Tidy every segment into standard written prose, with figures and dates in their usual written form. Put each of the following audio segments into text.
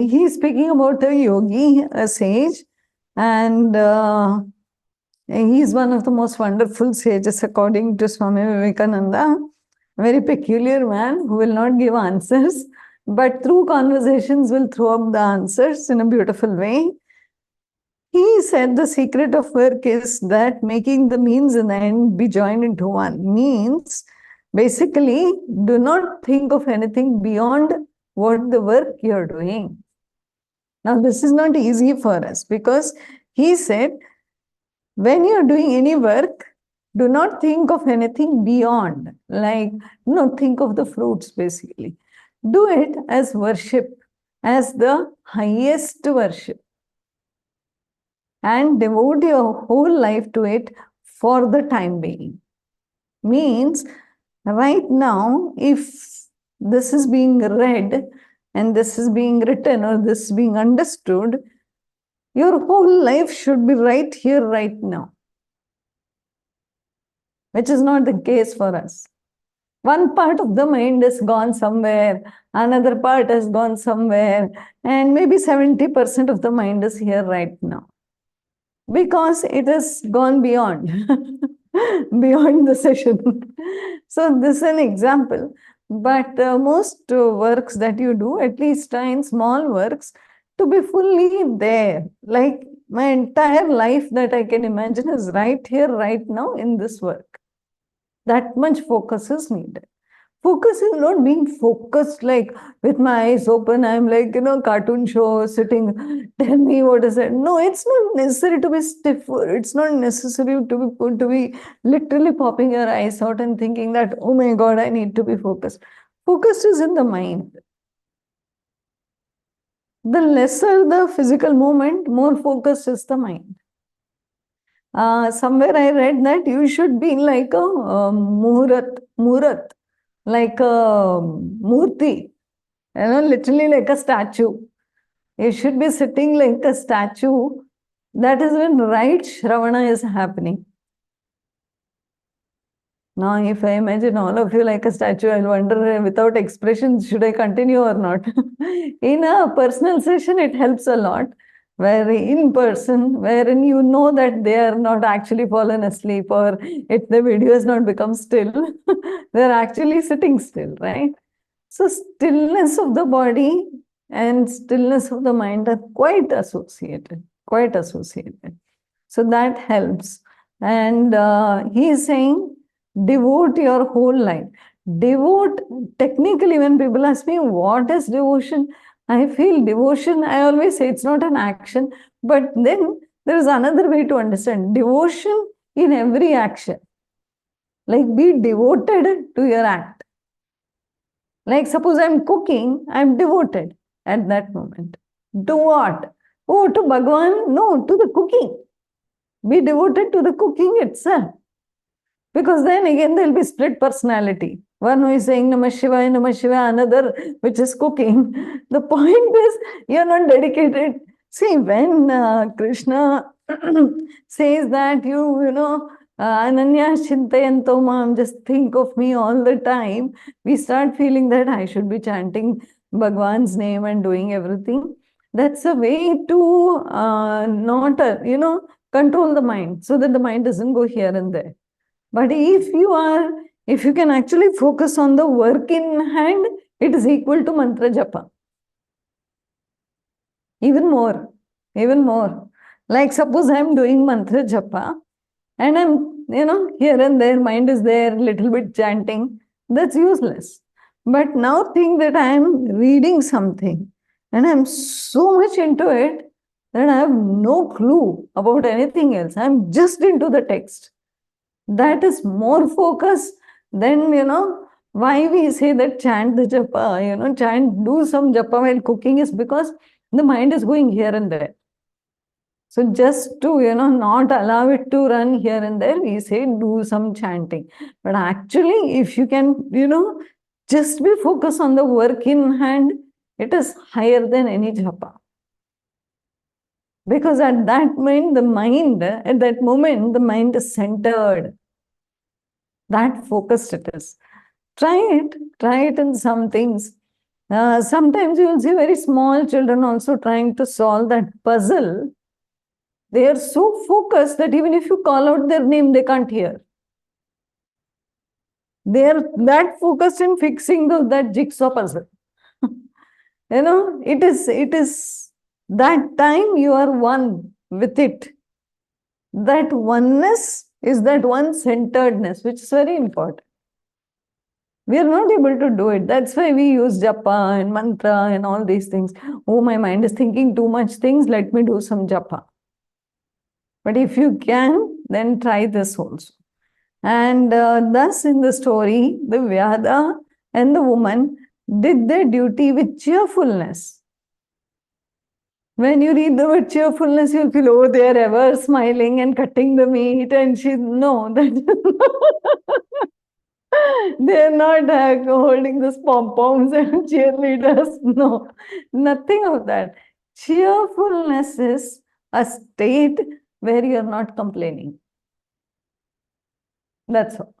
he's speaking about a yogi, a sage, and he's one of the most wonderful sages according to Swami Vivekananda. A very peculiar man who will not give answers, but through conversations will throw up the answers in a beautiful way. He said the secret of work is that making the means and the end be joined into one. Means, basically, do not think of anything beyond what the work you're doing. Now, this is not easy for us because he said, when you're doing any work, do not think of anything beyond, like, think of the fruits basically. Do it as worship, as the highest worship, and devote your whole life to it for the time being. Means, right now, if this is being read and this is being written or this is being understood, your whole life should be right here, right now, which is not the case for us. One part of the mind has gone somewhere, another part has gone somewhere, and maybe 70% of the mind is here right now. Because it has gone beyond, beyond the session. So this is an example. But most works that you do, at least try in small works, to be fully there. Like my entire life that I can imagine is right here, right now in this work. That much focus is needed. Focus is not being focused like with my eyes open, I'm like, cartoon show sitting, tell me what is it. No, it's not necessary to be stiff. It's not necessary to be literally popping your eyes out and thinking that, oh my God, I need to be focused. Focus is in the mind. The lesser the physical movement, more focused is the mind. Somewhere I read that you should be like a murat, like a murti, literally like a statue. You should be sitting like a statue. That is when right Shravana is happening. Now, if I imagine all of you like a statue, I'll wonder without expressions, should I continue or not? In a personal session, it helps a lot. Where in person, wherein you know that they are not actually fallen asleep or if the video has not become still, they're actually sitting still, right? So stillness of the body and stillness of the mind are quite associated, quite associated. So that helps. And he is saying, devote your whole life. Devote, technically, when people ask me, what is devotion? I feel devotion, I always say it's not an action, but then there is another way to understand devotion in every action. Like be devoted to your act. Like suppose I'm cooking, I'm devoted at that moment. To what? Oh, to Bhagwan? No, to the cooking. Be devoted to the cooking itself. Because then again there will be split personality. One who is saying Namah Shivaya, another which is cooking. The point is, you're not dedicated. See, when Krishna says that Ananya Chintayanto Mam, just think of me all the time, we start feeling that I should be chanting Bhagwan's name and doing everything. That's a way to not, control the mind so that the mind doesn't go here and there. But if you can actually focus on the work in hand, it is equal to mantra japa. Even more. Like suppose I'm doing mantra japa and I'm, here and there, mind is there, little bit chanting. That's useless. But now think that I am reading something and I'm so much into it that I have no clue about anything else. I'm just into the text. That is more focus than, why we say that chant the japa, do some japa while cooking is because the mind is going here and there. So just to, not allow it to run here and there, we say do some chanting. But actually, if you can, just be focused on the work in hand, it is higher than any japa. Because at that moment, the mind is centered. That focused it is. Try it in some things. Sometimes you will see very small children also trying to solve that puzzle. They are so focused that even if you call out their name, they can't hear. They are that focused in fixing that jigsaw puzzle. It is that time you are one with it. That oneness is that one-centeredness, which is very important. We are not able to do it. That's why we use japa and mantra and all these things. Oh, my mind is thinking too much things. Let me do some japa. But if you can, then try this also. And thus in the story, the Vyada and the woman did their duty with cheerfulness. When you read the word cheerfulness, you'll feel, oh, they're ever smiling and cutting the meat. And no, they're not holding the pom-poms and cheerleaders. No, nothing of that. Cheerfulness is a state where you're not complaining. That's all.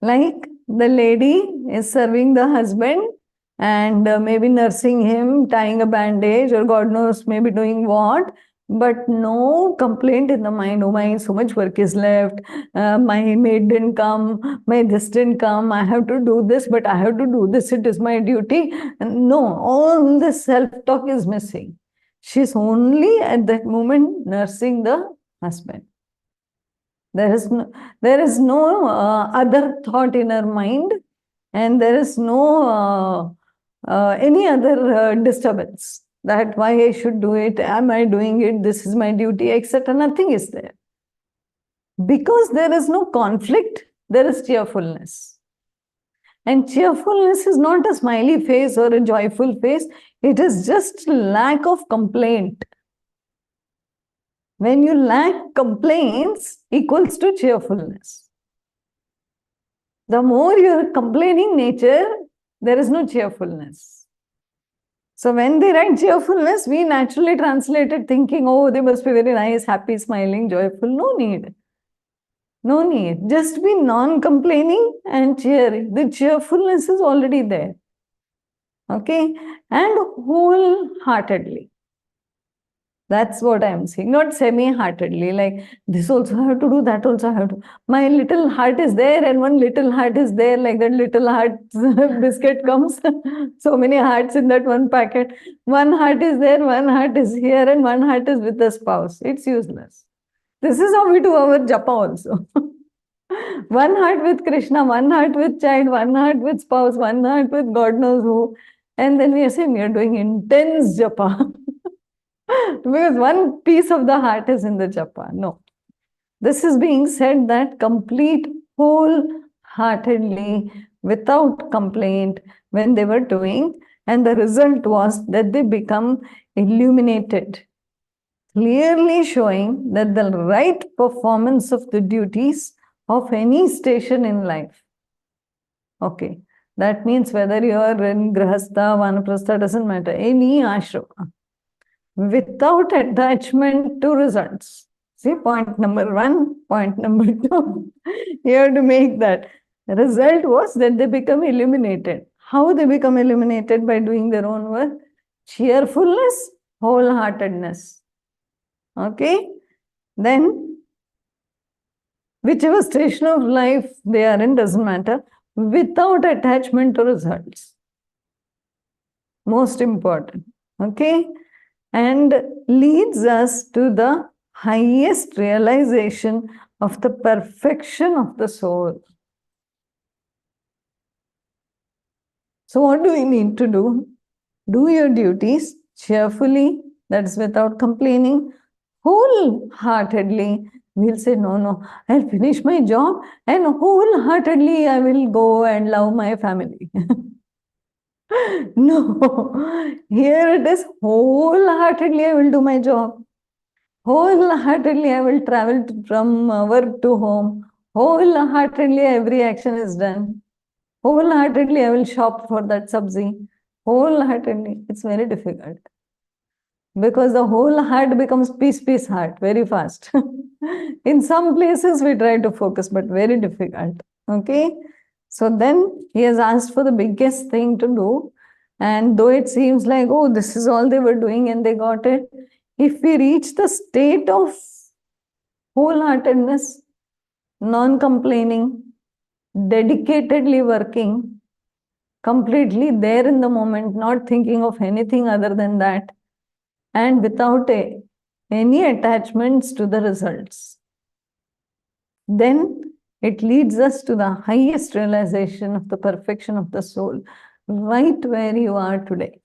Like the lady is serving the husband and maybe nursing him, tying a bandage, or God knows, maybe doing what, but no complaint in the mind. Oh my, so much work is left. My maid didn't come. My this didn't come. I have to do this, but I have to do this. It is my duty. And no, all the self-talk is missing. She's only at that moment nursing the husband. There is no other thought in her mind, and there is no any other disturbance that why I should do it, am I doing it, this is my duty, etc. Nothing is there. Because there is no conflict, there is cheerfulness. And cheerfulness is not a smiley face or a joyful face. It is just lack of complaint. When you lack complaints equals to cheerfulness. The more you're complaining nature, there is no cheerfulness. So when they write cheerfulness, we naturally translate it thinking, oh, they must be very nice, happy, smiling, joyful. No need. No need. Just be non-complaining and cheering. The cheerfulness is already there. Okay? And wholeheartedly. That's what I'm saying, not semi-heartedly, like this also I have to do, that also I have to. My little heart is there and one little heart is there, like that little heart biscuit comes. So many hearts in that one packet. One heart is there, one heart is here, and one heart is with the spouse. It's useless. This is how we do our japa also. One heart with Krishna, one heart with child, one heart with spouse, one heart with God knows who. And then we are saying we are doing intense japa. Because one piece of the heart is in the japa. No. This is being said that complete wholeheartedly, without complaint, when they were doing, and the result was that they become illuminated, clearly showing that the right performance of the duties of any station in life. Okay. That means whether you are in Grahastha, Vanaprastha, doesn't matter, any ashrama, without attachment to results. See, point number one, point number two. You have to make that. The result was that they become illuminated. How they become illuminated? By doing their own work. Cheerfulness, wholeheartedness. Okay? Then, whichever station of life they are in, doesn't matter, without attachment to results. Most important. Okay? And leads us to the highest realization of the perfection of the soul. So what do we need to do? Do your duties cheerfully, that's without complaining, wholeheartedly. We'll say, no, I'll finish my job and wholeheartedly I will go and love my family. No, here it is wholeheartedly I will do my job. Wholeheartedly I will travel from work to home. Wholeheartedly every action is done. Wholeheartedly I will shop for that sabzi. Wholeheartedly. It's very difficult. Because the whole heart becomes peace heart very fast. In some places we try to focus, but very difficult. Okay? So then he has asked for the biggest thing to do. And though it seems like, oh, this is all they were doing and they got it, if we reach the state of wholeheartedness, non-complaining, dedicatedly working, completely there in the moment, not thinking of anything other than that, and without any attachments to the results, then it leads us to the highest realization of the perfection of the soul, right where you are today.